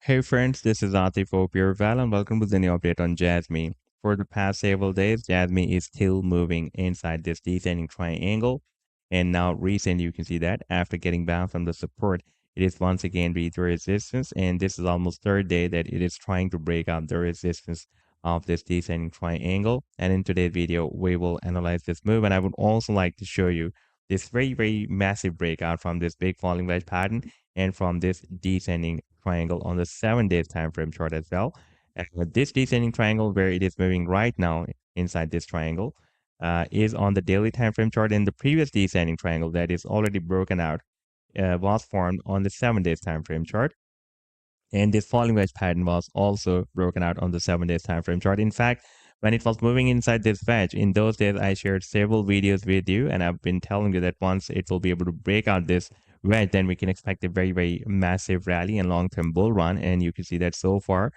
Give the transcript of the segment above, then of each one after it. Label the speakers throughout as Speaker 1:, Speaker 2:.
Speaker 1: Hey friends, this is Atif Opierval and welcome to the new update on JASMY. For the past several days, JASMY is still moving inside this descending triangle. And now recently you can see that after getting bounced from the support, it is once again reached the resistance. And this is almost third day that it is trying to break out the resistance of this descending triangle. And in today's video, we will analyze this move. And I would also like to show you this very massive breakout from this big falling wedge pattern and from this descending triangle on the 7 days time frame chart as well. This descending triangle where it is moving right now inside this triangle is on the daily time frame chart, and the previous descending triangle that is already broken out was formed on the 7 days time frame chart. And this falling wedge pattern was also broken out on the 7 days time frame chart. In fact, when it was moving inside this wedge, in those days, I shared several videos with you, and I've been telling you that once it will be able to break out this wedge, then we can expect a very massive rally and long-term bull run. And you can see that so far,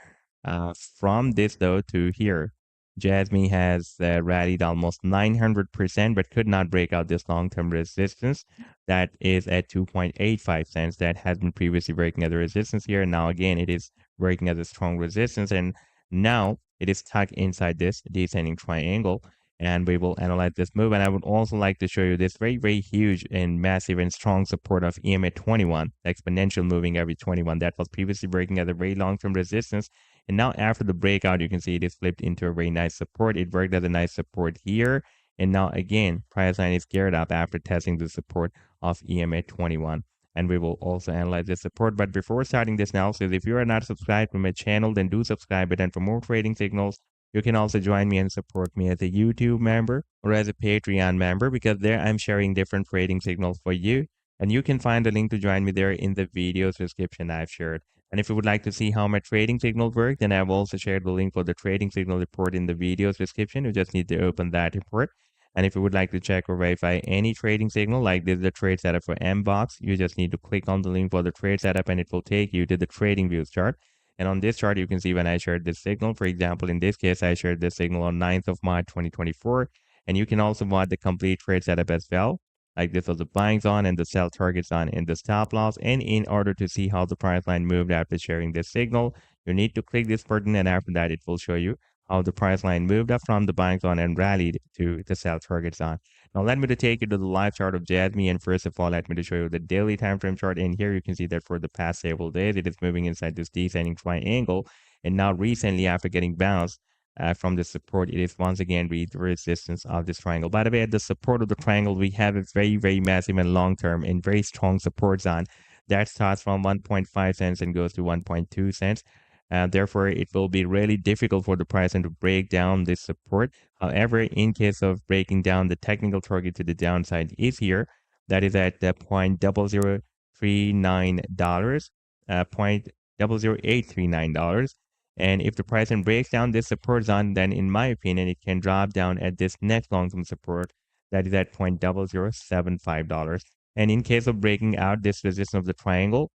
Speaker 1: from this though to here, JASMY has rallied almost 900%, but could not break out this long-term resistance that is at 2.85 cents. That has been previously breaking as a resistance here. Now again, it is breaking as a strong resistance, and now it is stuck inside this descending triangle. And we will analyze this move. And I would also like to show you this very huge and massive and strong support of EMA 21, exponential moving average 21, that was previously breaking as a very long-term resistance. And now after the breakout, you can see it is flipped into a very nice support. It worked as a nice support here. And now again, price line is geared up after testing the support of EMA 21. And we will also analyze this support. But before starting this analysis, if you are not subscribed to my channel, then do subscribe it. And for more trading signals, you can also join me and support me as a YouTube member or as a Patreon member, because there I'm sharing different trading signals for you. And you can find the link to join me there in the video's description I've shared. And if you would like to see how my trading signals work, then I've also shared the link for the trading signal report in the video's description. You just need to open that report. And if you would like to check or verify any trading signal, like this is the trade setup for MBOX, you just need to click on the link for the trade setup and it will take you to the trading views chart. And on this chart, you can see when I shared this signal. For example, in this case, I shared this signal on 9th of March 2024. And you can also watch the complete trade setup as well. Like this was the buying zone and the sell target zone and the stop loss. And in order to see how the price line moved after sharing this signal, you need to click this button, and after that, it will show you how the price line moved up from the buying zone and rallied to the sell target zone. Now let me to take you to the live chart of JASMY, and first of all, let me to show you the daily time frame chart. And here you can see that for the past several days, it is moving inside this descending triangle. And now recently, after getting bounced from the support, it is once again reached the resistance of this triangle. By the way, at the support of the triangle, we have a very massive and long-term and very strong support zone that starts from 1.5 cents and goes to 1.2 cents. Therefore, it will be really difficult for the price to break down this support. However, in case of breaking down, the technical target to the downside is here. That is at $0.0039, $0.00839. And if the price breaks down this support zone, then in my opinion, it can drop down at this next long-term support that is at $0.0075. And in case of breaking out this resistance of the triangle,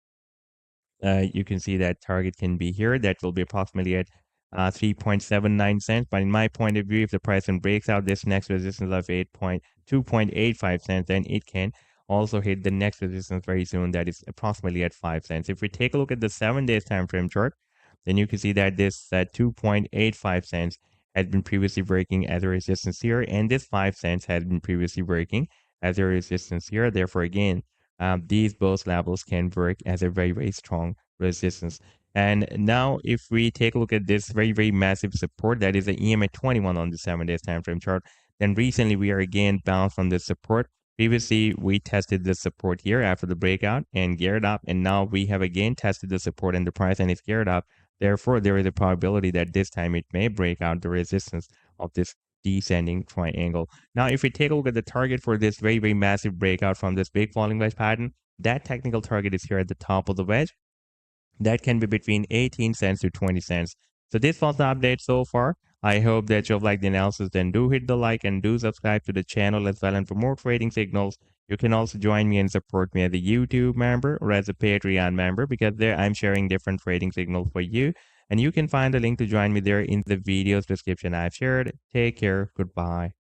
Speaker 1: you can see that target can be here. That will be approximately at 3.79 cents. But in my point of view, if the price breaks out this next resistance of 2.85 cents, then it can also hit the next resistance very soon. That is approximately at 5 cents. If we take a look at the 7 days time frame chart, then you can see that this 2.85 cents has been previously working as a resistance here, and this 5 cents has been previously working as a resistance here. Therefore, again, these both levels can work as a very strong resistance. And now if we take a look at this very massive support, that is the EMA 21 on the 7 days time frame chart, then recently we are again bounced from this support. Previously, we tested the support here after the breakout and geared up, and now we have again tested the support and the price and it's geared up. Therefore, there is a probability that this time it may break out the resistance of this descending triangle. Now, if we take a look at the target for this very massive breakout from this big falling wedge pattern, that technical target is here at the top of the wedge. That can be between 18 cents to 20 cents. So this was the update so far. I hope that you've liked the analysis. Then do hit the like and do subscribe to the channel as well. And for more trading signals, you can also join me and support me as a YouTube member or as a Patreon member, because there I'm sharing different trading signals for you. And you can find the link to join me there in the video's description I've shared. Take care. Goodbye.